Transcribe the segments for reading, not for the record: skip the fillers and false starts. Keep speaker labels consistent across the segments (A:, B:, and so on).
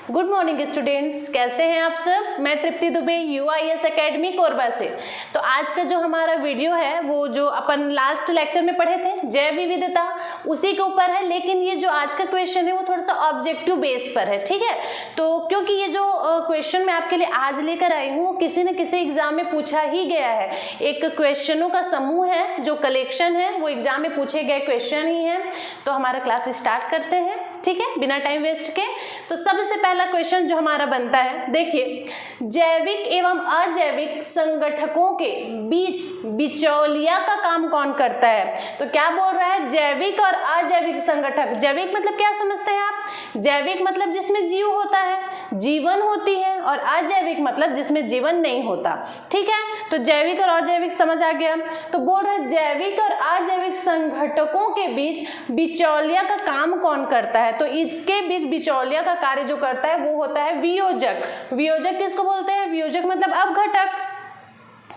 A: Good morning students, कैसे हैं आप सब। मैं तृप्ति दुबे UIS एकेडमी कोरबा से। तो आज का जो हमारा वीडियो है वो जो अपन लास्ट लेक्चर में पढ़े थे जैव विविधता, उसी के ऊपर है। लेकिन ये जो आज का क्वेश्चन है वो थोड़ा सा ऑब्जेक्टिव बेस पर है, ठीक है। तो क्योंकि ये जो क्वेश्चन मैं आपके लिए आज लेकर आई हूँ वो किसी न किसी एग्जाम में पूछा ही गया है। एक क्वेश्चनों का समूह है, जो कलेक्शन है वो एग्जाम में पूछे गए क्वेश्चन ही है। तो हमारा क्लास स्टार्ट करते हैं, ठीक है, बिना टाइम वेस्ट के। तो सबसे पहला क्वेश्चन जो हमारा बनता है, देखिए, जैविक एवं अजैविक संगठकों के बीच बिचौलिया का काम कौन करता है। तो क्या बोल रहा है, जैविक और अजैविक संगठक। जैविक मतलब क्या समझते हैं आप? जैविक मतलब जिसमें जीव होता है, जीवन होती है, और अजैविक मतलब जिसमें जीवन नहीं होता, ठीक है। तो जैविक और अजैविक समझ आ गया। तो बोल रहे जैविक और अजैविक संगठकों के बीच बिचौलिया का काम कौन करता है। तो इसके बीच बिचौलिया का कार्य जो करता है वो होता है वियोजक। वियोजक किसको बोलते हैं? वियोजक मतलब अपघटक।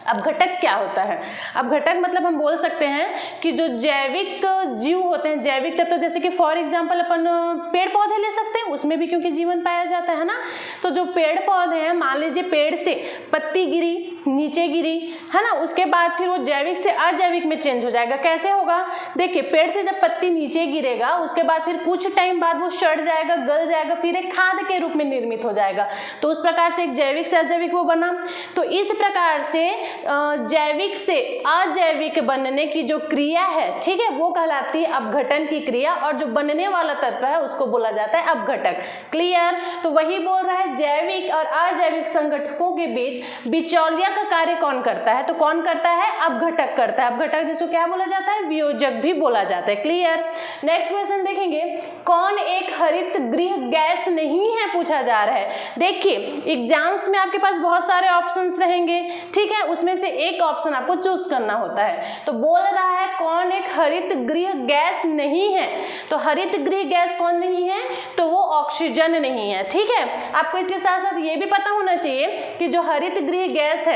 A: अपघटक क्या होता है? अपघटक मतलब हम बोल सकते हैं कि जो जैविक जीव होते हैं, जैविक तत्व, जैसे कि फॉर एग्जांपल अपन पेड़ पौधे ले सकते हैं, उसमें भी क्योंकि जीवन पाया जाता है ना। तो जो पेड़ पौधे हैं, मान लीजिए पेड़ से पत्ती गिरी, नीचे गिरी, है ना, उसके बाद फिर वो जैविक से अजैविक में चेंज हो जाएगा। कैसे होगा? देखिए, पेड़ से जब पत्ती नीचे गिरेगा उसके बाद फिर कुछ टाइम बाद वो सड़ जाएगा, गल जाएगा, फिर एक खाद के रूप में निर्मित हो जाएगा। तो उस प्रकार से एक जैविक से अजैविक वो बना। तो इस प्रकार से जैविक से अजैविक बनने की जो क्रिया है, ठीक है, वो कहलाती है अपघटन की क्रिया, और जो बनने वाला तत्व है उसको बोला जाता है अपघटक। क्लियर? तो वही बोल रहा है जैविक और अजैविक संगठकों के बीच बिचौलिया का कार्य कौन करता है। तो कौन करता है? अपघटक करता है। अपघटक जिसको क्या बोला जाता है? वियोजक भी बोला जाता है। क्लियर? नेक्स्ट क्वेश्चन देखेंगे, कौन एक हरित गृह गैस नहीं है, पूछा जा रहा है। देखिए, एग्जाम्स में आपके पास बहुत सारे ऑप्शंस रहेंगे, ठीक है, उसमें से एक ऑप्शन आपको चूज करना होता है। तो बोल रहा है कौन एक हरित गृह गैस नहीं है। तो हरित गृह गैस कौन नहीं है? तो वो ऑक्सीजन नहीं है, ठीक है। आपको इसके साथ साथ ये भी पता होना चाहिए कि जो हरित गृह गैस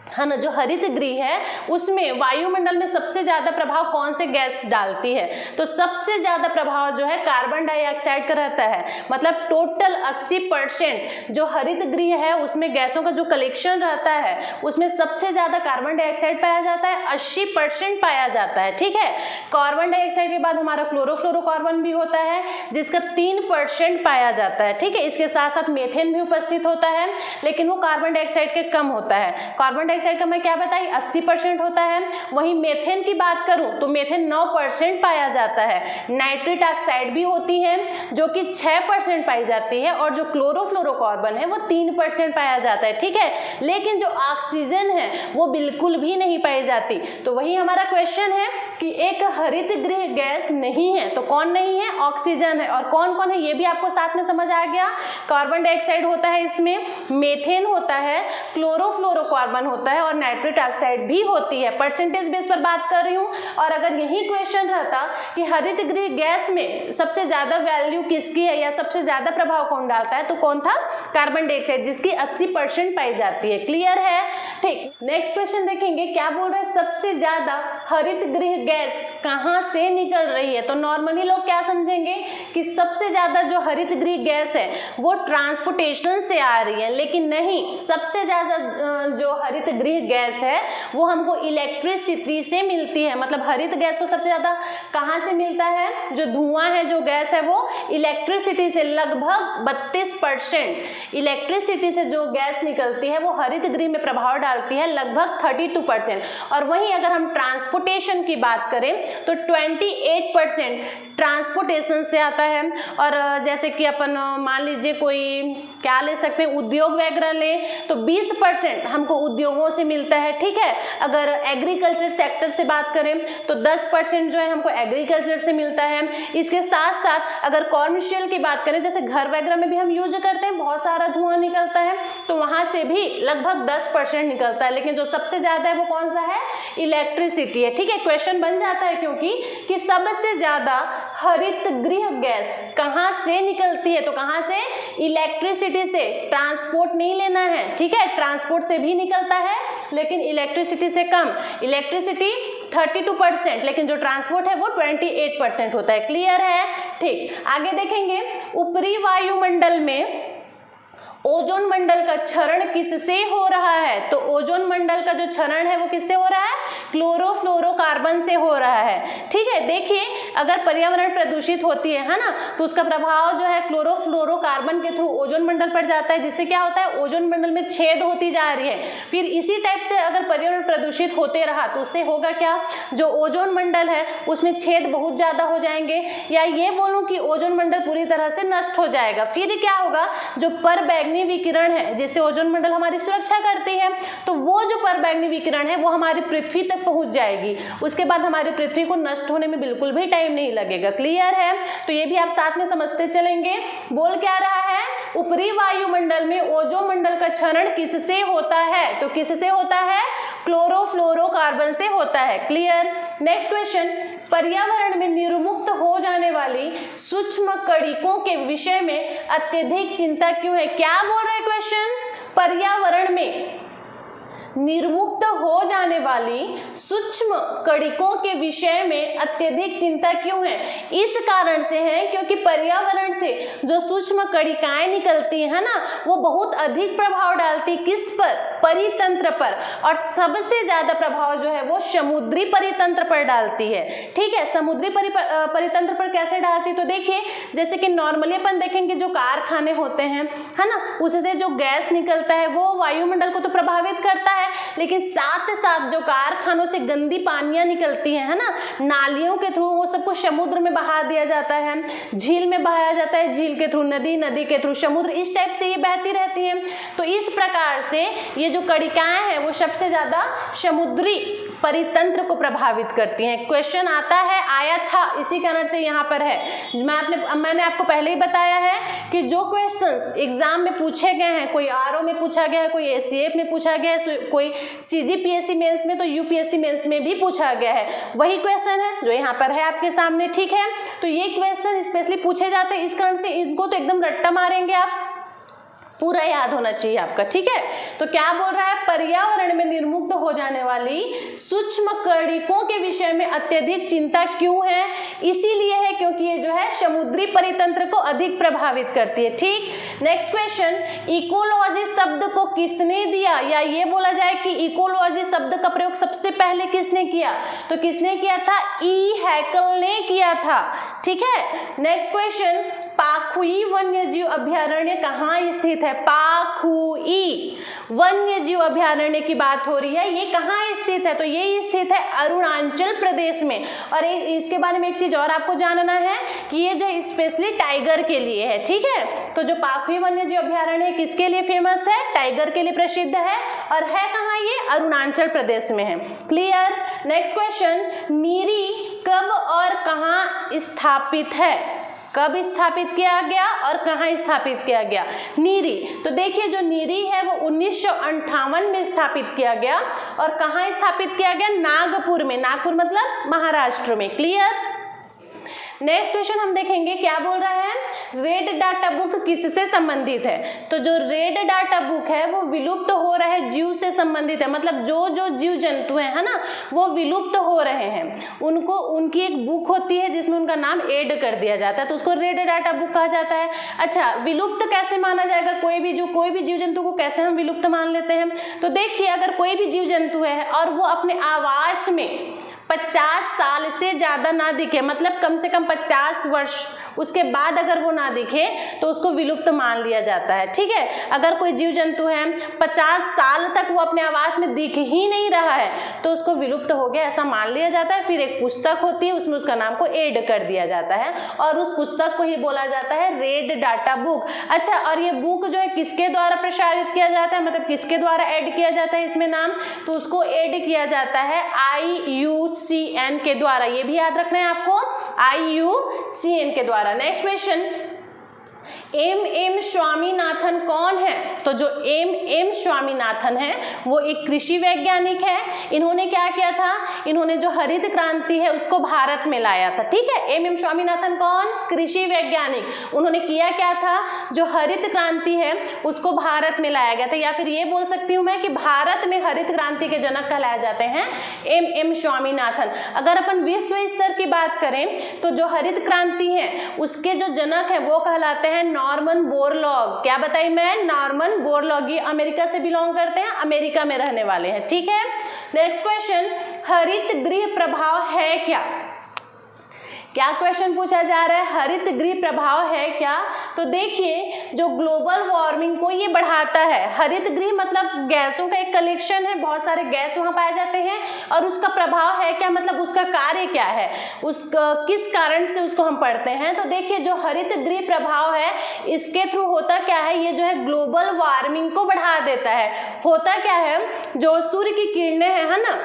A: है ना, जो हरित गृह है उसमें वायुमंडल में सबसे ज्यादा प्रभाव कौन से गैस डालती है। तो सबसे ज्यादा प्रभाव जो है कार्बन डाइऑक्साइड का रहता है। मतलब टोटल 80% जो हरित गृह है उसमें गैसों का जो कलेक्शन रहता है उसमें सबसे ज्यादा कार्बन डाइऑक्साइड पाया जाता है, 80% पाया जाता है, ठीक है। कार्बन डाइऑक्साइड के बाद हमारा क्लोरोफ्लोरोकार्बन भी होता है जिसका 3% पाया जाता है, ठीक है। इसके साथ साथ मेथेन भी उपस्थित होता है, लेकिन वो कार्बन डाइऑक्साइड के कम होता है। कार्बन डाइऑक्साइड का मैं क्या बताई, 80% होता है। वहीं मेथेन की बात करूं तो मेथेन 9% पाया जाता है। नाइट्रिक ऑक्साइड भी होती है जो कि 6% पाई जाती है, और जो क्लोरोफ्लोरोकार्बन है वो 3% पाया जाता है, ठीक है। लेकिन जो ऑक्सीजन है वो बिल्कुल भी नहीं पाई जाती। तो वही हमारा क्वेश्चन है कि एक हरित गृह गैस नहीं है। तो कौन नहीं है? ऑक्सीजन है। और कौन कौन है ये भी आपको साथ में समझ आ गया। कार्बन डाइऑक्साइड होता है, इसमें मेथेन होता है, क्लोरोफ्लोरोकार्बन होता है, और नाइट्रिक ऑक्साइड भी होती है। परसेंटेज बेस पर बात कर रही हूँ। और अगर यही क्वेश्चन रहता कि हरित गृह गैस में सबसे ज्यादा वैल्यू किसकी है या सबसे ज्यादा प्रभाव कौन डालता है, तो कौन था? कार्बन डाइऑक्साइड, जिसकी 80% पाई जाती है। क्लियर है? ठीक। नेक्स्ट क्वेश्चन देखेंगे, क्या बोल रहे हैं, सबसे ज्यादा हरित गृह गैस कहाँ से निकल रही है। तो नॉर्मली लोग क्या समझेंगे कि सबसे ज्यादा जो हरित गृह गैस है वो ट्रांसपोर्टेशन से आ रही है, लेकिन नहीं, सबसे ज्यादा जो हरित गृह गैस है वो हमको इलेक्ट्रिसिटी से मिलती है। मतलब हरित गैस को सबसे ज्यादा कहां से मिलता है? जो धुआं है, जो गैस है, वो इलेक्ट्रिसिटी से लगभग 32%। इलेक्ट्रिसिटी से जो गैस निकलती है वो हरित गृह में प्रभाव डालती है, लगभग 32%। और वहीं अगर हम ट्रांसपोर्टेशन की बात करें तो 28% ट्रांसपोर्टेशन से आता है। और जैसे कि अपन मान लीजिए कोई क्या ले सकते हैं, उद्योग वगैरह ले, तो 20% हमको उद्योगों से मिलता है, ठीक है। अगर एग्रीकल्चर सेक्टर से बात करें तो 10% जो है हमको एग्रीकल्चर से मिलता है। इसके साथ साथ अगर कॉमर्शियल की बात करें, जैसे घर वगैरह में भी हम यूज करते हैं, बहुत सारा धुआं निकलता है, तो वहां से भी लगभग 10% निकलता है। लेकिन जो सबसे ज्यादा है वो कौन सा है? इलेक्ट्रिसिटी है, ठीक है। क्वेश्चन बन जाता है क्योंकि कि सबसे ज्यादा हरित गृह गैस कहां से निकलती है। तो कहां से? इलेक्ट्रिसिटी से। ट्रांसपोर्ट नहीं लेना है, ठीक है, ट्रांसपोर्ट से भी निकलता है लेकिन इलेक्ट्रिसिटी से कम। इलेक्ट्रिसिटी 32%, लेकिन जो ट्रांसपोर्ट है वो 28% होता है। क्लियर है? ठीक, आगे देखेंगे ऊपरी वायुमंडल में ओजोन मंडल का क्षरण किससे हो रहा है? तो ओजोन मंडल का जो क्षरण है वो किससे हो रहा है? क्लोरोफ्लोरोकार्बन से हो रहा है। ठीक है, देखिए अगर पर्यावरण प्रदूषित होती है ना, तो उसका प्रभाव जो है क्लोरोफ्लोरोकार्बन के थ्रू ओजोन मंडल पर जाता है, जिससे क्या होता है? ओजोन मंडल में छेद होती जा रही है। फिर इसी टाइप से अगर पर्यावरण प्रदूषित होते रहा तो उससे होगा क्या? जो ओजोन मंडल है उसमें छेद बहुत ज्यादा हो जाएंगे, या ये बोलूं कि ओजोन मंडल पूरी तरह से नष्ट हो जाएगा। फिर क्या होगा? जो परबैंगनी विकिरण है जिससे ओजोन मंडल हमारी सुरक्षा करती है, तो वो जो परबैंगनी विकिरण है वो हमारी पृथ्वी तक पहुंच जाएगी। उसके बाद हमारी पृथ्वी को नष्ट होने में बिल्कुल भी टाइम नहीं लगेगा। क्लियर है? तो ये भी आप साथ में समझते चलेंगे। बोल क्या रहा है? ऊपरी वायुमंडल में ओजोन मंडल का क्षरण किससे होता है? तो किससे होता है? क्लोरोफ्लोरोकार्बन से होता है। क्लियर? नेक्स्ट क्वेश्चन, पर्यावरण में निर्मुक्त हो जाने वाली सूक्ष्म कणिकों के विषय में अत्यधिक चिंता क्यों है? क्या बोल रहा है क्वेश्चन? पर्यावरण में निर्मुक्त हो जाने वाली सूक्ष्म कणिकों के विषय में अत्यधिक चिंता क्यों है? इस कारण से है क्योंकि पर्यावरण से जो सूक्ष्म कणिकाएं निकलती है ना, वो बहुत अधिक प्रभाव डालती किस पर? परितंत्र पर, और सबसे ज्यादा प्रभाव जो है वो समुद्री परितंत्र पर डालती है। ठीक है, समुद्री परितंत्र पर कैसे डालती? तो देखिए जैसे कि नॉर्मली अपन देखेंगे जो कारखाने होते हैं, है ना, उससे जो गैस निकलता है वो वायुमंडल को तो प्रभावित करता है, लेकिन साथ साथ जो कारखानों से गंदी पानियां निकलती है ना, नालियों के थ्रू वो सब कुछ समुद्र में बहा दिया जाता है, झील में बहाया जाता है, झील के थ्रू नदी, नदी के थ्रू समुद्र, इस टाइप से ये बहती रहती है। तो इस प्रकार से ये जो कणिकाएं हैं वो सबसे ज्यादा समुद्री परितंत्र को प्रभावित करती हैं। क्वेश्चन आता है, आया था, इसी कारण से यहाँ पर है। मैंने आपको पहले ही बताया है कि जो क्वेश्चंस एग्जाम में पूछे गए हैं, कोई आरओ में पूछा गया है, कोई एसीएफ में पूछा गया है, कोई सीजीपीएससी मेंस में, तो यूपीएससी मेंस में भी पूछा गया है, वही क्वेश्चन है जो यहाँ पर है आपके सामने। ठीक है, तो ये क्वेश्चन स्पेशली पूछे जाते हैं, इस कारण से इनको तो एकदम रट्टा मारेंगे आप, पूरा याद होना चाहिए आपका। ठीक है, तो क्या बोल रहा है? पर्यावरण में निर्मुक्त हो जाने वाली सूक्ष्म कणिकों के विषय में अत्यधिक चिंता क्यों है? इसीलिए है क्योंकि ये जो है समुद्री परितंत्र को अधिक प्रभावित करती है। ठीक, नेक्स्ट क्वेश्चन, इकोलॉजी शब्द को किसने दिया? या ये बोला जाए कि इकोलॉजी शब्द का प्रयोग सबसे पहले किसने किया? तो किसने किया था? ई हैकल ने किया था। ठीक है, नेक्स्ट क्वेश्चन, पाखुई वन्यजीव अभयारण्य कहाँ स्थित है? पाखुई वन्यजीव अभयारण्य की बात हो रही है, ये कहाँ स्थित है? तो ये स्थित है अरुणाचल प्रदेश में। और इसके बारे में एक चीज और आपको जानना है कि ये जो स्पेशली टाइगर के लिए है। ठीक है, तो जो पाखुई वन्यजीव अभयारण्य किसके लिए फेमस है? टाइगर के लिए प्रसिद्ध है, और है कहाँ ये? अरुणाचल प्रदेश में है। क्लियर? नेक्स्ट क्वेश्चन, नीरी कब और कहाँ स्थापित है? कब स्थापित किया गया और कहाँ स्थापित किया गया? नीरी, तो देखिए जो नीरी है वो 1958 में स्थापित किया गया, और कहाँ स्थापित किया गया? नागपुर में। नागपुर मतलब महाराष्ट्र में। क्लियर? नेक्स्ट क्वेश्चन हम देखेंगे, क्या बोल रहा है? रेड डाटा बुक किससे संबंधित है? तो जो रेड डाटा बुक है वो विलुप्त हो रहे जीव से संबंधित है, मतलब जो जो जीव जंतु है ना, वो विलुप्त हो रहे हैं, उनको उनकी एक बुक होती है जिसमें उनका नाम ऐड कर दिया जाता है, तो उसको रेड डाटा बुक कहा जाता है। अच्छा, विलुप्त कैसे माना जाएगा? कोई भी जीव जंतु को कैसे हम विलुप्त मान लेते हैं? तो देखिए अगर कोई भी जीव जंतु है और वो अपने आवास में 50 साल से ज्यादा ना दिखे, मतलब कम से कम 50 वर्ष उसके बाद अगर वो ना दिखे तो उसको विलुप्त मान लिया जाता है। ठीक है, अगर कोई जीव जंतु है 50 साल तक वो अपने आवास में दिख ही नहीं रहा है तो उसको विलुप्त हो गया ऐसा मान लिया जाता है। फिर एक पुस्तक होती है, उसमें उसका नाम को ऐड कर दिया जाता है और उस पुस्तक को ही बोला जाता है रेड डाटा बुक। अच्छा, और ये बुक जो है किसके द्वारा प्रसारित किया जाता है, मतलब किसके द्वारा ऐड किया जाता है इसमें नाम? तो उसको ऐड किया जाता है IUCN के द्वारा। ये भी याद रखना है आपको, IUCN के द्वारा। नेक्स्ट क्वेश्चन, MM स्वामीनाथन कौन है? तो जो एम स्वामीनाथन है वो एक कृषि वैज्ञानिक है। इन्होंने क्या किया था? इन्होंने जो हरित क्रांति है उसको भारत में लाया था। ठीक है, एम स्वामीनाथन कौन? कृषि वैज्ञानिक। उन्होंने किया क्या था? जो हरित क्रांति है उसको भारत में लाया गया था, या फिर ये बोल सकती हूँ मैं कि भारत में हरित क्रांति के जनक कहलाए जाते हैं एम स्वामीनाथन। अगर अपन विश्व स्तर की बात करें तो जो हरित क्रांति है उसके जो जनक है वो कहलाते हैं नॉर्मन बोरलॉग। क्या बताई मैं? Norman Borlaug. ये अमेरिका से बिलोंग करते हैं, अमेरिका में रहने वाले हैं। ठीक है, नेक्स्ट क्वेश्चन, हरित गृह प्रभाव है क्या? क्या क्वेश्चन पूछा जा रहा है? हरित गृह प्रभाव है क्या? तो देखिए, जो ग्लोबल वार्मिंग को ये बढ़ाता है। हरित गृह मतलब गैसों का एक कलेक्शन है, बहुत सारे गैस वहाँ पाए जाते हैं, और उसका प्रभाव है क्या, मतलब उसका कार्य क्या है, उसका किस कारण से उसको हम पढ़ते हैं। तो देखिए, जो हरित गृह प्रभाव है इसके थ्रू होता क्या है, ये जो है ग्लोबल वार्मिंग को बढ़ा देता है। होता क्या है, जो सूर्य की किरणें है ना,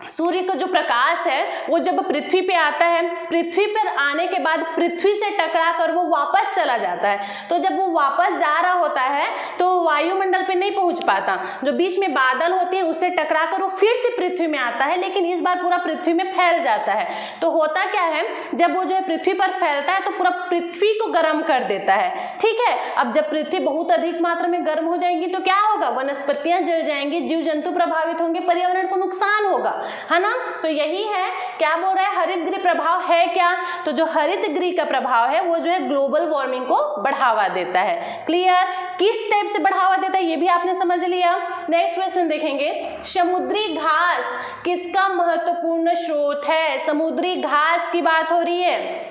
A: सूर्य का जो प्रकाश है वो जब पृथ्वी पे आता है, पृथ्वी पर आने के बाद पृथ्वी से टकरा कर वो वापस चला जाता है। तो जब वो वापस जा रहा होता है तो वायुमंडल पे नहीं पहुंच पाता, जो बीच में बादल होते हैं उससे टकरा कर वो फिर से पृथ्वी में आता है, लेकिन इस बार पूरा पृथ्वी में फैल जाता है। तो होता क्या है, जब वो जो है पृथ्वी पर फैलता है तो पूरा पृथ्वी को गर्म कर देता है। ठीक है, अब जब पृथ्वी बहुत अधिक मात्रा में गर्म हो जाएगी तो क्या होगा, वनस्पतियां जल जाएंगी, जीव जंतु प्रभावित होंगे, पर्यावरण को नुकसान होगा, है ना। तो यही है, क्या बोल रहा है, हरित गृह प्रभाव है क्या? तो जो हरित गृह का प्रभाव है वो जो है ग्लोबल वार्मिंग को बढ़ावा देता है। क्लियर? किस टाइप से बढ़ावा देता है ये भी आपने समझ लिया। नेक्स्ट क्वेश्चन देखेंगे, समुद्री घास किसका महत्वपूर्ण स्रोत है? समुद्री घास की बात हो रही है,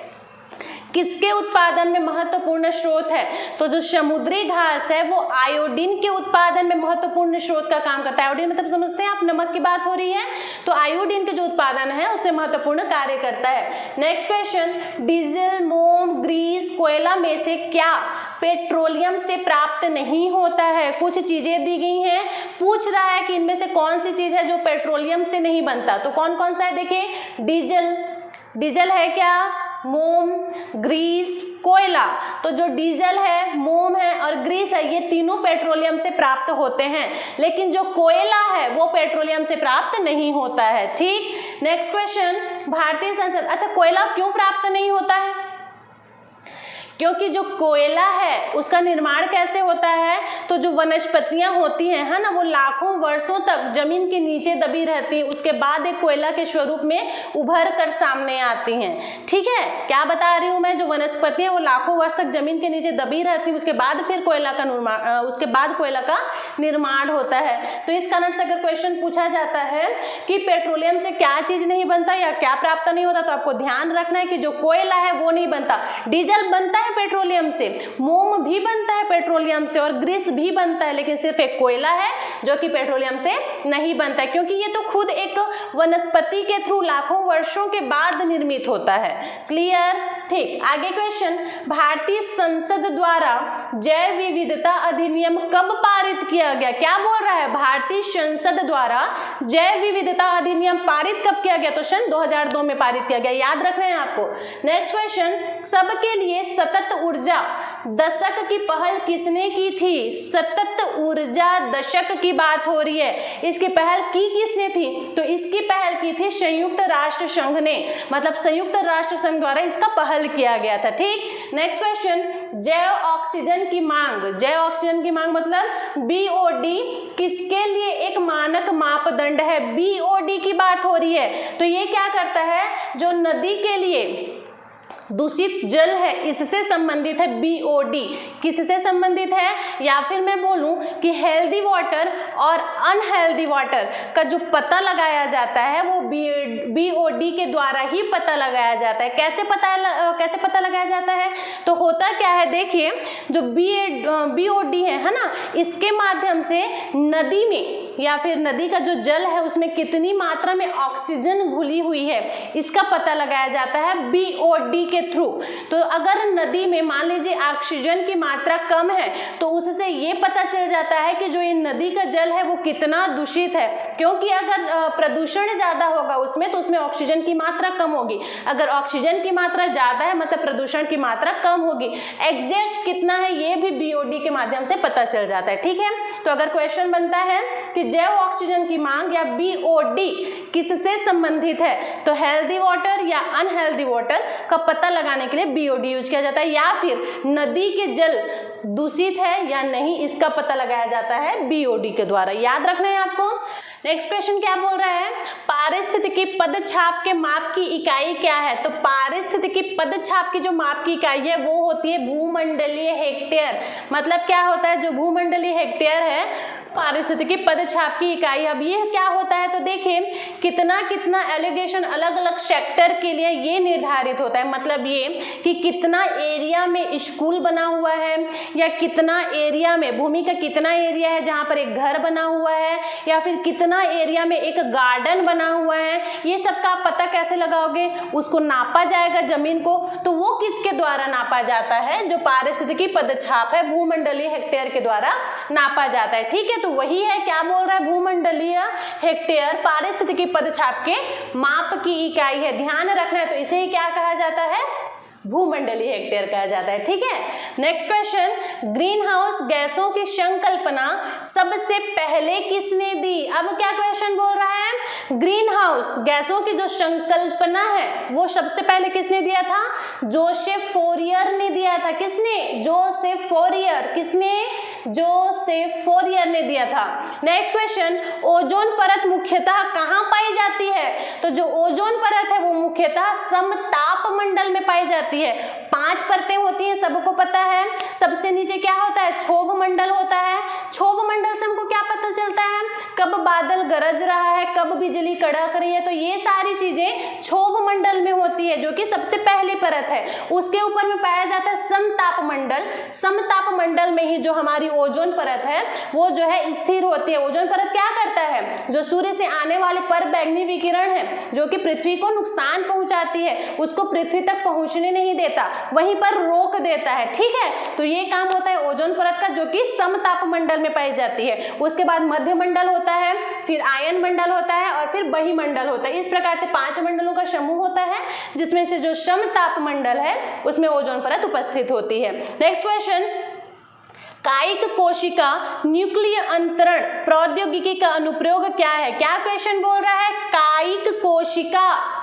A: किसके उत्पादन में महत्वपूर्ण स्रोत है? तो जो समुद्री घास है वो आयोडीन के उत्पादन में महत्वपूर्ण स्रोत का काम करता है। आयोडीन मतलब समझते हैं आप, नमक की बात हो रही है, तो आयोडीन के जो उत्पादन है उससे महत्वपूर्ण कार्य करता है। नेक्स्ट क्वेश्चन, डीजल, मोम, ग्रीस, कोयला में से क्या पेट्रोलियम से प्राप्त नहीं होता है? कुछ चीजें दी गई हैं, पूछ रहा है कि इनमें से कौन सी चीज है जो पेट्रोलियम से नहीं बनता। तो कौन कौन सा है? देखिए, डीजल है क्या, मोम, ग्रीस, कोयला। तो जो डीजल है, मोम है और ग्रीस है, ये तीनों पेट्रोलियम से प्राप्त होते हैं, लेकिन जो कोयला है वो पेट्रोलियम से प्राप्त नहीं होता है। ठीक, नेक्स्ट क्वेश्चन, भारतीय संसद, अच्छा कोयला क्यों प्राप्त नहीं होता है? क्योंकि जो कोयला है उसका निर्माण कैसे होता है, तो जो वनस्पतियां होती हैं, है ना, वो लाखों वर्षों तक जमीन के नीचे दबी रहती हैं, उसके बाद एक कोयला के स्वरूप में उभर कर सामने आती हैं। ठीक है, क्या बता रही हूँ मैं, जो वनस्पतियां वो लाखों वर्ष तक जमीन के नीचे दबी रहती हैं, उसके बाद फिर कोयला का निर्माण होता है। तो इस कारण से अगर क्वेश्चन पूछा जाता है कि पेट्रोलियम से क्या चीज नहीं बनता या क्या प्राप्त नहीं होता, तो आपको ध्यान रखना है कि जो कोयला है वो नहीं बनता। डीजल बनता है पेट्रोलियम से, मोम भी बनता है पेट्रोलियम से और ग्रीस भी बनता है, लेकिन सिर्फ एक कोयला है जो कि पेट्रोलियम से नहीं बनता है, क्योंकि ये तो खुद एक वनस्पति के थ्रू लाखों वर्षों के बाद निर्मित होता है। क्लियर? ठीक, आगे क्वेश्चन, भारतीय संसद द्वारा जैव विविधता अधिनियम कब पारित किया गया? क्या बोल रहा है, भारतीय संसद द्वारा जैव विविधता अधिनियम पारित कब किया गया? तो सन 2002 में पारित किया गया, याद रखना है आपको। नेक्स्ट क्वेश्चन, सबके लिए सतत ऊर्जा दशक की पहल किसने की थी? सतत ऊर्जा दशक की बात हो रही है, इसकी पहल की किसने थी? तो इसकी पहल की थी संयुक्त राष्ट्र संघ ने, मतलब संयुक्त राष्ट्र संघ द्वारा इसका पहल किया गया था। ठीक, नेक्स्ट क्वेश्चन, जैव ऑक्सीजन की मांग मतलब बीओडी किसके लिए एक मानक मापदंड है? बीओडी की बात हो रही है, तो ये क्या करता है, जो नदी के लिए दूषित जल है इससे संबंधित है। बीओडी किससे संबंधित है, या फिर मैं बोलूं कि हेल्दी वाटर और अनहेल्दी वाटर का जो पता लगाया जाता है वो बीओडी के द्वारा ही पता लगाया जाता है। कैसे पता लगाया जाता है? तो होता क्या है, देखिए, जो BOD है ना, इसके माध्यम से नदी में या फिर नदी का जो जल है उसमें कितनी मात्रा में ऑक्सीजन घुली हुई है इसका पता लगाया जाता है BOD के थ्रू। तो अगर नदी में मान लीजिए ऑक्सीजन की मात्रा कम है तो उससे ये पता चल जाता है कि जो ये नदी का जल है वो कितना दूषित है, क्योंकि अगर प्रदूषण ज़्यादा होगा उसमें तो उसमें ऑक्सीजन की मात्रा कम होगी, अगर ऑक्सीजन की मात्रा ज़्यादा है मतलब प्रदूषण की मात्रा कम होगी। एग्जैक्ट कितना है ये भी BOD के माध्यम से पता चल जाता है। ठीक है, तो अगर क्वेश्चन बनता है कि जैव ऑक्सीजन की मांग या BOD किससे संबंधित है, तो हेल्दी वाटर या अनहेल्दी वाटर का पता लगाने के लिए BOD यूज किया जाता है, या फिर नदी के जल दूषित है या नहीं इसका पता लगाया जाता है BOD के द्वारा। याद रखना है आपको। नेक्स्ट क्वेश्चन क्या बोल रहा है, पारिस्थितिकी पदछाप के माप की इकाई क्या है। तो पारिस्थितिकी पदछाप की जो माप की इकाई है वो होती है भूमंडलीय हेक्टेयर। मतलब क्या होता है, जो भूमंडलीय हेक्टेयर है पारिस्थितिकी पदछाप की इकाई। अब ये क्या होता है, तो देखिए कितना कितना एलिगेशन अलग अलग सेक्टर के लिए ये निर्धारित होता है। मतलब ये कि कितना एरिया में स्कूल बना हुआ है, या कितना एरिया में भूमि का कितना एरिया है जहाँ पर एक घर बना हुआ है, या फिर कितना एरिया में एक गार्डन बना हुआ है, ये सब का आप पता कैसे लगाओगे, उसको नापा जाएगा जमीन को, तो वो किसके द्वारा नापा जाता है, जो पारिस्थितिकी पदछाप है भूमंडलीय हेक्टेयर के द्वारा नापा जाता है। ठीक है, तो वही है, क्या बोल रहा है, भूमंडलीय हेक्टेयर पारिस्थितिकी पदछाप के माप की इकाई है। ध्यान रखना है, तो इसे ही क्या कहा जाता है, भूमंडलीय हेक्टेयर कहा जाता है। ठीक है, नेक्स्ट क्वेश्चन, ग्रीन हाउस गैसों की संकल्पना सबसे पहले किसने दी। अब क्या क्वेश्चन बोल रहा है, ग्रीन हाउस गैसों की जो संकल्पना है वो सबसे पहले किसने दिया था, जोसेफ फोरियर ने दिया था। किसने, जोसेफ फोरियर। किसने, जोसेफ फोरियर ने दिया था। नेक्स्ट क्वेश्चन, ओजोन परत मुख्यतः कहाँ पाई जाती है। तो जो ओजोन परत है वो मुख्यतः समताप मंडल में पाई जाती है। 5 परतें होती हैं, सबको पता है। सबसे नीचे क्या होता है, क्षोभ मंडल होता है। क्षोभ मंडल से हमको क्या पता चलता है, कब बादल गरज रहा है, कब बिजली कड़क रही है, तो ये सारी चीजें क्षोभ मंडल में होती है, जो कि सबसे पहली परत है। उसके ऊपर में पाया जाता है समताप मंडल। समताप मंडल में ही जो हमारी ओजोन परत है वो जो है स्थिर होती है। ओजोन परत क्या करता है, जो सूर्य से आने वाले परबैंगनी विकिरण है जो कि पृथ्वी को नुकसान पहुंचाती है उसको पृथ्वी तक पहुंचने नहीं देता, वहीं पर रोक देता है। ठीक है, तो ये काम होता है ओजोन परत का, जो कि समताप मंडल में पाई जाती है। उसके बाद मध्य मंडल होता है, फिर आयन मंडल होता है और फिर बहिमंडल होता है। इस प्रकार से 5 मंडलों का समूह होता है, जिसमें से जो समताप मंडल है उसमें ओजोन परत उपस्थित होती है। नेक्स्ट क्वेश्चन, कायिक कोशिका न्यूक्लिय अंतरण प्रौद्योगिकी का अनुप्रयोग क्या है। क्या क्वेश्चन बोल रहा है, कायिक कोशिका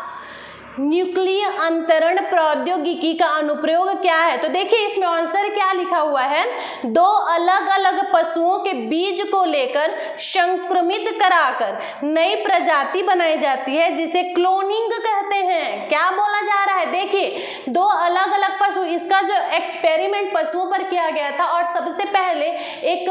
A: न्यूक्लिय अंतरण प्रौद्योगिकी का अनुप्रयोग क्या है। तो देखिए इसमें आंसर क्या लिखा हुआ है, 2 अलग अलग पशुओं के बीज को लेकर संक्रमित कराकर नई प्रजाति बनाई जाती है जिसे क्लोनिंग कहते हैं। क्या बोला जा रहा है, देखिए 2 अलग अलग पशु, इसका जो एक्सपेरिमेंट पशुओं पर किया गया था और सबसे पहले एक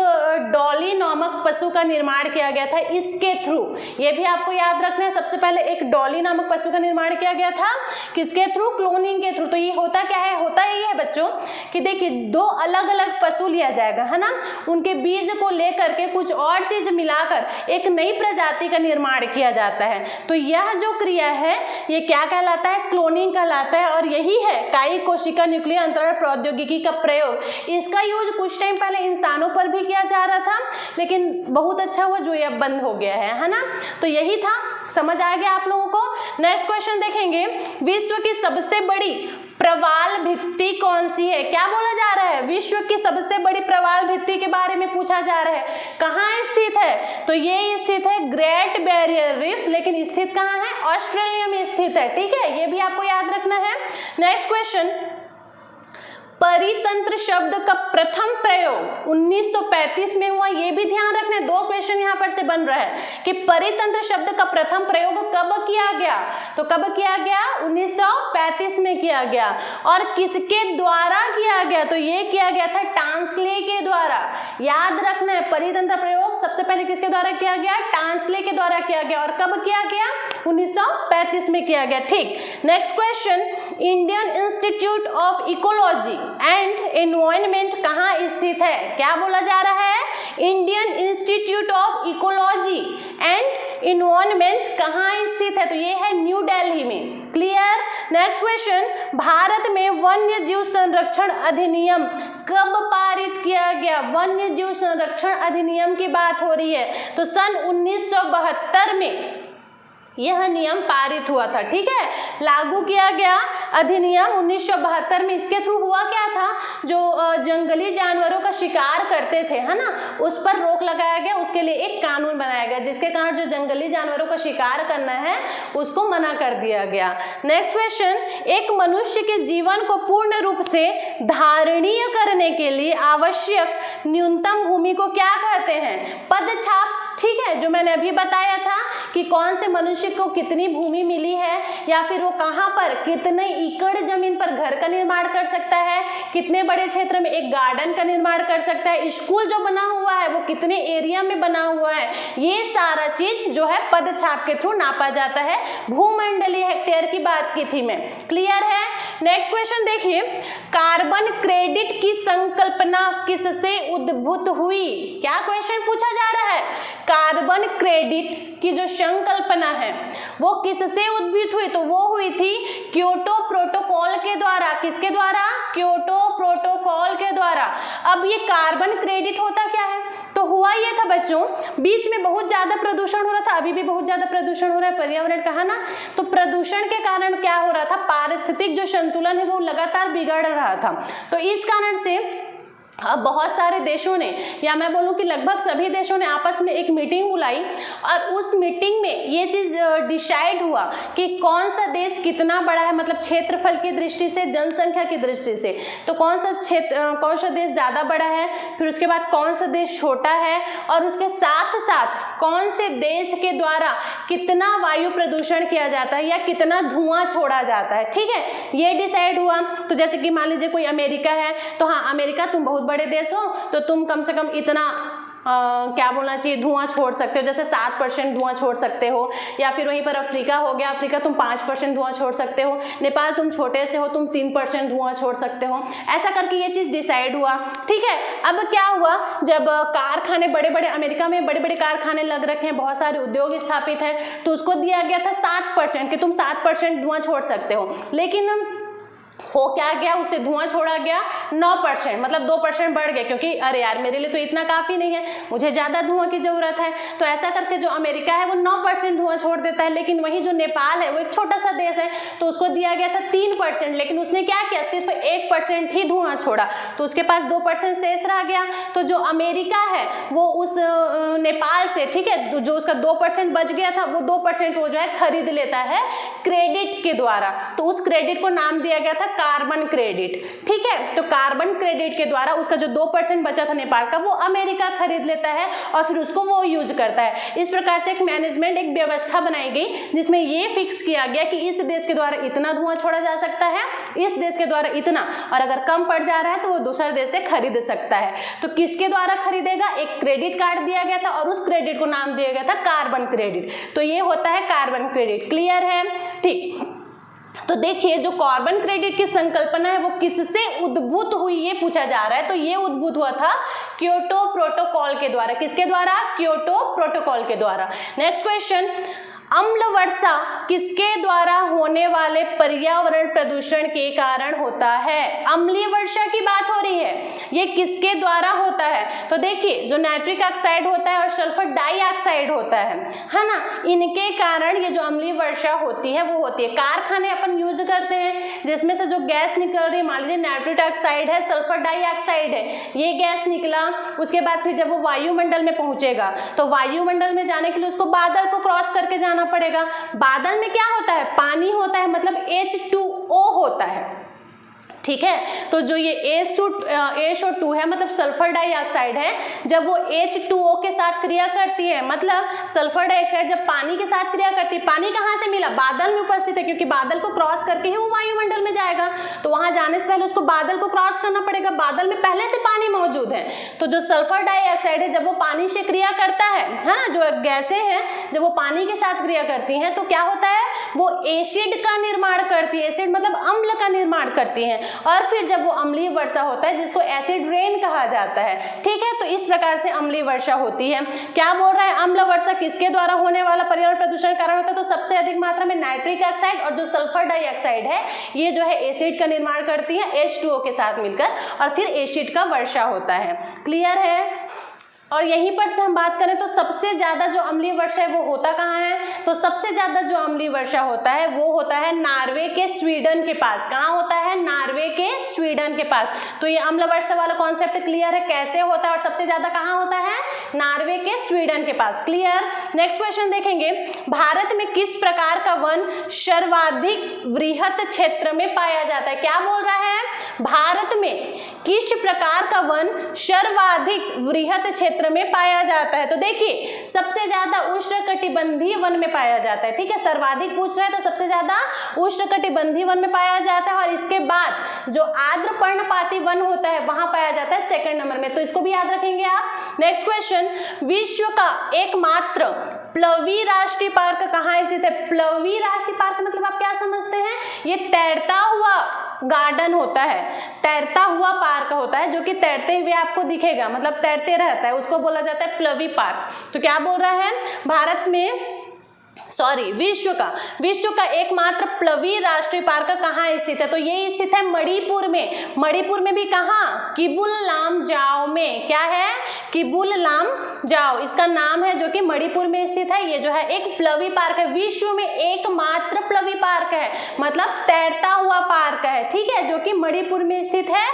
A: डॉली नामक पशु का निर्माण किया गया था इसके थ्रू। ये भी आपको याद रखना है, सबसे पहले एक डॉली नामक पशु का निर्माण किया गया था, किसके थ्रू, क्लोनिंग के थ्रू। तो ये होता क्या है, होता यही है बच्चों कि देखिए 2 अलग अलग पशु लिया जाएगा, है ना, उनके बीज को लेकर के कुछ और चीज मिलाकर एक नई प्रजाति का निर्माण किया जाता है। तो यह जो क्रिया है ये क्या कहलाता है, क्लोनिंग कहलाता है। और यही है कायिक कोशिका न्यूक्लिय अंतरण प्रौद्योगिकी का प्रयोग। इसका यूज कुछ टाइम पहले इंसानों पर भी किया जा रहा था, लेकिन बहुत अच्छा हुआ जो ये बंद हो गया है ना। तो यही था, समझ आ गया आप लोगों को। नेक्स्ट क्वेश्चन देखेंगे, विश्व की सबसे बड़ी प्रवाल भित्ति कौन सी है। क्या बोला जा रहा है, विश्व की सबसे बड़ी प्रवाल भित्ति के बारे में पूछा जा रहा है। कहाँ स्थित है, तो ये स्थित है ग्रेट बैरियर रीफ, लेकिन स्थित कहाँ है, ऑस्ट्रेलिया में स्थित है। ठीक है, ये भी आपको याद रखना है। नेक्स्ट क्वेश्चन, परितंत्र शब्द का प्रथम प्रयोग 1935 में हुआ। ये भी ध्यान रखना, 2 क्वेश्चन यहाँ पर से बन रहा है कि परितंत्र शब्द का प्रथम प्रयोग कब किया गया। तो कब किया गया, 1935 में किया गया। और किसके द्वारा किया गया, तो ये किया गया था टांसले के द्वारा। याद रखना है, परितंत्र प्रयोग सबसे पहले किसके द्वारा किया गया, टांसले के द्वारा किया गया। और कब किया गया, 1935 में किया गया। ठीक, next question, Indian institute of ecology and environment कहाँ स्थित है। क्या बोला जा रहा है? Indian institute of ecology and environment कहाँ स्थित है? तो ये है न्यू दिल्ली में। क्लियर? नेक्स्ट क्वेश्चन, भारत में वन्य जीव संरक्षण अधिनियम कब पारित किया गया? वन्य जीव संरक्षण अधिनियम की बात हो रही है, तो सन 1972 में यह नियम पारित हुआ था। ठीक है, लागू किया गया अधिनियम 1972 में। इसके थ्रू हुआ क्या था, जो जंगली जानवरों का शिकार करते थे, है ना, उस पर रोक लगाया गया। उसके लिए एक कानून बनाया गया जिसके कारण जो जंगली जानवरों का शिकार करना है उसको मना कर दिया गया। नेक्स्ट क्वेश्चन, एक मनुष्य के जीवन को पूर्ण रूप से धारणीय करने के लिए आवश्यक न्यूनतम भूमि को क्या कहते हैं? पदछाप। ठीक है, जो मैंने अभी बताया था कि कौन से मनुष्य को कितनी भूमि मिली है, या फिर वो कहाँ पर कितने एकड़ जमीन पर घर का निर्माण कर सकता है, कितने बड़े क्षेत्र में एक गार्डन का निर्माण कर सकता है, स्कूल जो बना हुआ है वो कितने एरिया में बना हुआ है, ये सारा चीज जो है पदछाप के थ्रू नापा जाता है। भूमंडलीय हेक्टेयर की बात की थी मैं। क्लियर है? नेक्स्ट क्वेश्चन देखिए, कार्बन क्रेडिट की संकल्पना किससे उद्भूत हुई? क्या क्वेश्चन पूछा जा रहा है? कार्बन क्रेडिट की जो संकल्पना है वो किससे उद्भूत हुई? तो वो हुई थी क्योटो प्रोटोकॉल के द्वारा। किसके द्वारा? क्योटो प्रोटोकॉल के द्वारा। अब ये कार्बन क्रेडिट होता क्या है? तो हुआ ये था बच्चों, बीच में बहुत ज्यादा प्रदूषण हो रहा था, अभी भी बहुत ज्यादा प्रदूषण हो रहा है, पर्यावरण कहा ना, तो प्रदूषण के कारण क्या हो रहा था, पारिस्थितिक जो संतुलन है वो लगातार बिगड़ रहा था। तो इस कारण से अब बहुत सारे देशों ने, या मैं बोलूं कि लगभग सभी देशों ने आपस में एक मीटिंग बुलाई और उस मीटिंग में ये चीज़ डिसाइड हुआ कि कौन सा देश कितना बड़ा है, मतलब क्षेत्रफल की दृष्टि से, जनसंख्या की दृष्टि से, तो कौन सा देश ज़्यादा बड़ा है, फिर उसके बाद कौन सा देश छोटा है, और उसके साथ साथ कौन से देश के द्वारा कितना वायु प्रदूषण किया जाता है या कितना धुआं छोड़ा जाता है। ठीक है, ये डिसाइड हुआ। तो जैसे कि मान लीजिए कोई अमेरिका है, तो हाँ अमेरिका तुम बहुत बड़े देश हो तो तुम कम से कम इतना क्या बोलना चाहिए, धुआं छोड़ सकते हो, जैसे 7% धुआं छोड़ सकते हो। या फिर वहीं पर अफ्रीका हो गया, अफ्रीका तुम 5% धुआं छोड़ सकते हो। नेपाल तुम छोटे से हो, तुम 3% धुआं छोड़ सकते हो। ऐसा करके ये चीज़ डिसाइड हुआ। ठीक है, अब क्या हुआ, जब कारखाने बड़े बड़े, अमेरिका में बड़े बड़े कारखाने लग रखे हैं, बहुत सारे उद्योग स्थापित है, तो उसको दिया गया था 7% कि तुम 7% धुआं छोड़ सकते हो। लेकिन हो क्या गया, उससे धुआं छोड़ा गया 9%, मतलब 2% बढ़ गया, क्योंकि अरे यार मेरे लिए तो इतना काफ़ी नहीं है, मुझे ज़्यादा धुआं की ज़रूरत है। तो ऐसा करके जो अमेरिका है वो 9% धुआं छोड़ देता है। लेकिन वहीं जो नेपाल है वो एक छोटा सा देश है, तो उसको दिया गया था 3%, लेकिन उसने क्या किया, सिर्फ 1% ही धुआं छोड़ा, तो उसके पास 2% शेष रह गया। तो जो अमेरिका है वो उस नेपाल से, ठीक है, जो उसका 2% बच गया था, वो 2% वो जो है खरीद लेता है क्रेडिट के द्वारा। तो उस क्रेडिट को नाम दिया गया था कार्बन क्रेडिट। ठीक है, तो कार्बन क्रेडिट के द्वारा उसका जो 2% बचा था नेपाल का, वो अमेरिका खरीद लेता है और फिर उसको वो यूज करता है। इस प्रकार से एक मैनेजमेंट, एक व्यवस्था बनाई गई जिसमें ये फिक्स किया गया कि इस देश के द्वारा इतना धुआं छोड़ा जा सकता है, इस देश के द्वारा इतना, और अगर कम पड़ जा रहा है तो वो दूसरे देश से खरीद सकता है। तो किसके द्वारा खरीदेगा, एक क्रेडिट कार्ड दिया गया था और उस क्रेडिट को नाम दिया गया था कार्बन क्रेडिट। तो ये होता है कार्बन क्रेडिट। क्लियर है? ठीक, तो देखिए जो कार्बन क्रेडिट की संकल्पना है वो किससे उद्भूत हुई, ये पूछा जा रहा है। तो ये उद्भूत हुआ था क्योटो प्रोटोकॉल के द्वारा। किसके द्वारा? क्योटो प्रोटोकॉल के द्वारा। नेक्स्ट क्वेश्चन, अम्ल वर्षा किसके द्वारा होने वाले पर्यावरण प्रदूषण के कारण होता है? अम्लीय वर्षा की बात हो रही है, ये किसके द्वारा होता है? तो देखिए जो नाइट्रिक ऑक्साइड होता है और सल्फर डाइऑक्साइड होता है ना, इनके कारण ये जो अम्लीय वर्षा होती है वो होती है। कारखाने अपन यूज करते हैं जिसमें से जो गैस निकल रही है, मान लीजिए नाइट्रिक ऑक्साइड है, सल्फर डाइऑक्साइड है, ये गैस निकला, उसके बाद फिर जब वो वायुमंडल में पहुंचेगा तो वायुमंडल में जाने के लिए उसको बादल को क्रॉस करके जाना पड़ेगा। बादल में क्या होता है? पानी होता है, मतलब H2O होता है। ठीक है, तो जो ये HO2 है, मतलब सल्फर डाइऑक्साइड है, जब वो H2O के साथ क्रिया करती है, मतलब सल्फर डाइऑक्साइड जब पानी के साथ क्रिया करती है, पानी कहाँ से मिला? बादल में उपस्थित है, क्योंकि बादल को क्रॉस करके ही वो वायुमंडल में जाएगा, तो वहां जाने से पहले उसको बादल को क्रॉस करना पड़ेगा। बादल में पहले से पानी मौजूद है, तो जो सल्फर डाइऑक्साइड है जब वो पानी से क्रिया करता है ना, जो गैसें हैं जब वो पानी के साथ क्रिया करती हैं तो क्या होता है? वो एसिड का निर्माण करती है, एसिड मतलब अम्ल का निर्माण करती है, और फिर जब वो अम्लीय वर्षा होता है जिसको एसिड रेन कहा जाता है। ठीक है, तो इस प्रकार से अम्लीय वर्षा होती है। क्या बोल रहा है, अम्ल वर्षा किसके द्वारा होने वाला पर्यावरण प्रदूषण का कारण होता है, तो सबसे अधिक मात्रा में नाइट्रिक ऑक्साइड और जो सल्फर डाइऑक्साइड है ये जो है एसिड का निर्माण करती है H2O के साथ मिलकर, और फिर एसिड का वर्षा होता है। क्लियर है। और यहीं पर से हम बात करें तो सबसे ज्यादा जो अम्लीय वर्षा है वो होता कहाँ है, तो सबसे ज्यादा जो अम्लीय वर्षा होता है वो होता है नॉर्वे के स्वीडन के पास। कहाँ होता है, नॉर्वे के स्वीडन के पास। तो ये अम्ल वर्षा वाला कॉन्सेप्ट क्लियर है, कैसे होता है और सबसे ज्यादा कहाँ होता है, नॉर्वे के स्वीडन के पास। क्लियर। नेक्स्ट क्वेश्चन देखेंगे, भारत में किस प्रकार का वन सर्वाधिक वृहत क्षेत्र में पाया जाता है। क्या बोल रहा है, भारत में किस प्रकार का वन सर्वाधिक वृहत क्षेत्र में पाया जाता है। तो देखिए सबसे ज्यादा उष्णकटिबंधीय वन में पाया जाता है। ठीक है, सर्वाधिक पूछ रहा है तो सबसे ज्यादा उष्णकटिबंधीय वन में पाया जाता है, और इसके बाद जो आर्द्र पर्णपाती वन होता है वहां पाया जाता है सेकंड नंबर में। तो इसको भी याद रखेंगे आप। नेक्स्ट क्वेश्चन, विश्व का एकमात्र प्लवी राष्ट्रीय पार्क कहाँ स्थित है। प्लवी राष्ट्रीय पार्क मतलब आप क्या समझते हैं, ये तैरता हुआ गार्डन होता है, तैरता हुआ पार्क होता है जो कि तैरते हुए आपको दिखेगा, मतलब तैरते रहता है, उसको बोला जाता है प्लवी पार्क। तो क्या बोल रहा है, भारत में विश्व का एकमात्र प्लवी राष्ट्रीय पार्क कहाँ स्थित है, तो ये स्थित है मणिपुर में। मणिपुर में भी कहाँ, किबुल लामजाओ में। क्या है, किबुल लामजाओ इसका नाम है, जो कि मणिपुर में स्थित है। ये जो है एक प्लवी पार्क है, विश्व में एकमात्र प्लवी पार्क है, मतलब तैरता हुआ पार्क है। ठीक है, जो कि मणिपुर में स्थित है,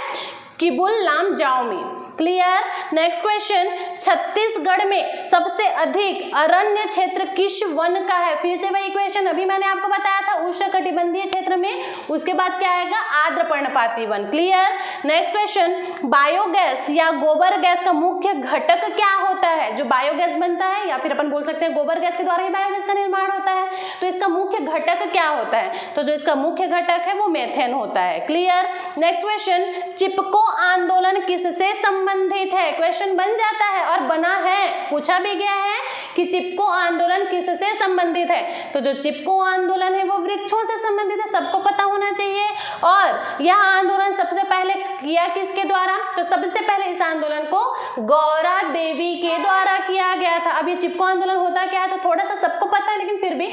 A: किबुल लामजाओ में। क्लियर। नेक्स्ट क्वेश्चन, छत्तीसगढ़ में सबसे अधिक अरण्य क्षेत्र किस वन का है। फिर से वही क्वेश्चन अभी मैंने आपको बताया था, उष्णकटिबंधीय क्षेत्र में, उसके बाद क्या आएगा, आर्द्र पर्णपाती one. Clear. Next question, biogas या गोबर गैस का मुख्य घटक क्या होता है। जो बायोगैस बनता है, या फिर अपन बोल सकते हैं गोबर गैस के द्वारा ही बायोगैस का निर्माण होता है, तो इसका मुख्य घटक क्या होता है, तो जो इसका मुख्य घटक है वो मेथेन होता है। क्लियर। नेक्स्ट क्वेश्चन, चिपको आंदोलन किससे संबंधित है। क्वेश्चन बन जाता है और बना है, पूछा भी गया है कि चिपको आंदोलन किससे संबंधित है, तो जो चिपको आंदोलन है वो वृक्षों से संबंधित है, सबको पता होना चाहिए। और यह आंदोलन सबसे पहले किया किसके द्वारा, तो सबसे पहले इस आंदोलन को गौरा देवी के द्वारा किया गया था। अब ये चिपको आंदोलन होता क्या है, तो थोड़ा सा सबको पता है, लेकिन फिर भी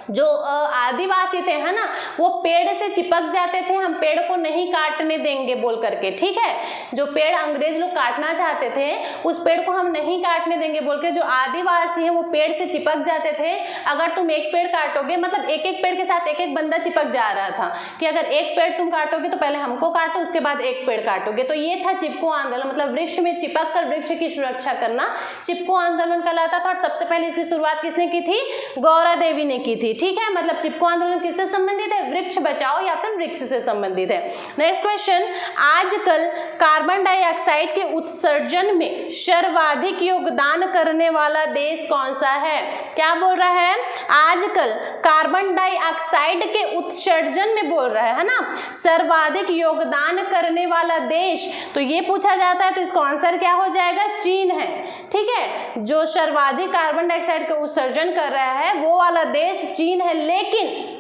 A: जो आदिवासी थे है ना, वो पेड़ से चिपक जाते थे, हम पेड़ को नहीं काटने देंगे बोल करके। ठीक है, जो पेड़ अंग्रेज लोग काटना चाहते थे उस पेड़ को हम नहीं काटने देंगे बोल के जो आदिवासी हैं वो पेड़ से चिपक जाते थे। अगर तुम एक पेड़ काटोगे, मतलब एक एक पेड़ के साथ एक एक बंदा चिपक जा रहा था कि अगर एक पेड़ तुम काटोगे तो पहले हमको काटो, उसके बाद एक पेड़ काटोगे। तो ये था चिपको आंदोलन, मतलब वृक्ष में चिपक कर वृक्ष की सुरक्षा करना चिपको आंदोलन कहलाता था। और सबसे पहले इसकी शुरुआत किसने की थी, गौरा देवी ने की थी। ठीक है, मतलब चिपको आंदोलन किससे संबंधित है, वृक्ष बचाओ या फिर वृक्ष से संबंधित है। नेक्स्ट क्वेश्चन, आजकल कार्बन डाइऑक्साइड के उत्सर्जन में सर्वाधिक योगदान करने वाला देश कौन सा है। क्या बोल रहा है, आजकल कार्बन डाइऑक्साइड के उत्सर्जन में बोल रहा है ना, सर्वाधिक योगदान करने वाला देश, तो ये पूछा जाता है, तो इसका आंसर क्या हो जाएगा, चीन है। ठीक है, जो सर्वाधिक कार्बन डाइऑक्साइड का उत्सर्जन कर रहा है वो वाला देश चीन है। लेकिन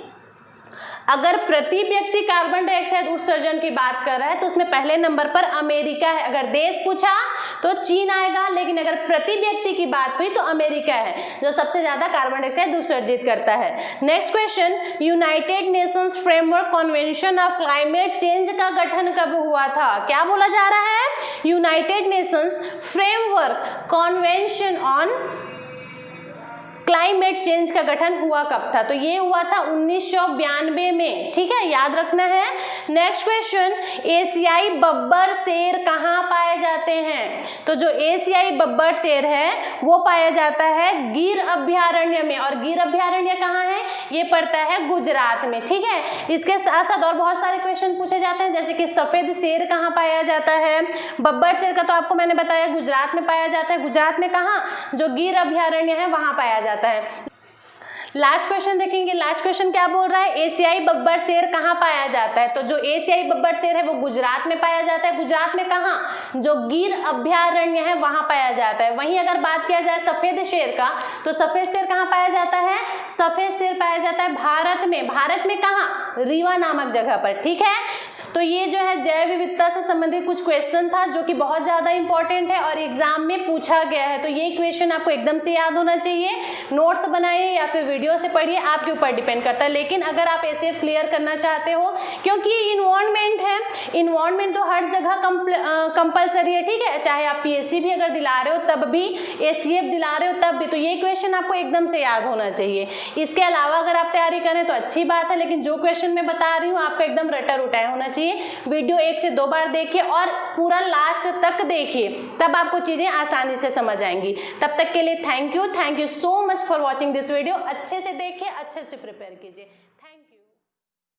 A: अगर प्रति व्यक्ति कार्बन डाइऑक्साइड उत्सर्जन की बात कर रहा है तो उसमें पहले नंबर पर अमेरिका है। अगर देश पूछा तो चीन आएगा, लेकिन अगर प्रति व्यक्ति की बात हुई तो अमेरिका है जो सबसे ज्यादा कार्बन डाइऑक्साइड उत्सर्जित करता है। Next question, United Nations framework convention of climate change का गठन कब हुआ था। क्या बोला जा रहा है, United Nations framework convention on climate change का गठन हुआ कब था, तो ये हुआ था 1992 में। ठीक है, याद रखना है। नेक्स्ट क्वेश्चन, एशियाई बब्बर शेर कहाँ पाए जाते हैं, तो जो एशियाई बब्बर शेर है वो पाया जाता है गिर अभ्यारण्य में, और गिर अभ्यारण्य कहाँ है, ये पड़ता है गुजरात में। ठीक है, इसके साथ साथ और बहुत सारे क्वेश्चन पूछे जाते हैं, जैसे कि सफेद शेर कहाँ पाया जाता है। बब्बर शेर का तो आपको मैंने बताया गुजरात में पाया जाता है, गुजरात में कहाँ, जो गिर अभ्यारण्य है वहां पाया जाता है। लास्ट क्वेश्चन देखेंगे। लास्ट क्वेश्चन क्या बोल रहा है, एशियाई बब्बर शेर कहाँ पाया जाता है। तो जो एशियाई बब्बर शेर है वो गुजरात में पाया जाता है। गुजरात में कहाँ, जो गिर अभयारण्य है वहां पाया जाता है। वहीं अगर बात किया जाए सफेद शेर का, तो सफेद शेर कहाँ पाया जाता है, सफेद शेर पाया जाता है भारत में। भारत में कहाँ, रीवा नामक जगह पर। ठीक है, तो ये जो है जैव विविधता से संबंधित कुछ क्वेश्चन था जो कि बहुत ज़्यादा इंपॉर्टेंट है और एग्जाम में पूछा गया है। तो ये क्वेश्चन आपको एकदम से याद होना चाहिए। नोट्स बनाइए या फिर वीडियो से पढ़िए, आपके ऊपर डिपेंड करता है। लेकिन अगर आप एसीएफ क्लियर करना चाहते हो, क्योंकि ये इन्वायरमेंट है, इन्वायरमेंट तो हर जगह कंपलसरी है। ठीक है, चाहे आप पीएससी भी अगर दिला रहे हो तब भी, एसीएफ दिला रहे हो तब भी, तो ये क्वेश्चन आपको एकदम से याद होना चाहिए। इसके अलावा अगर आप तैयारी करें तो अच्छी बात है, लेकिन जो क्वेश्चन मैं बता रही हूँ आपका एकदम रटा रुटाया होना चाहिए। वीडियो 1 से 2 बार देखिए और पूरा लास्ट तक देखिए, तब आपको चीजें आसानी से समझ आएंगी। तब तक के लिए thank you so much for watching this video. अच्छे से देखिए, अच्छे से प्रिपेयर कीजिए।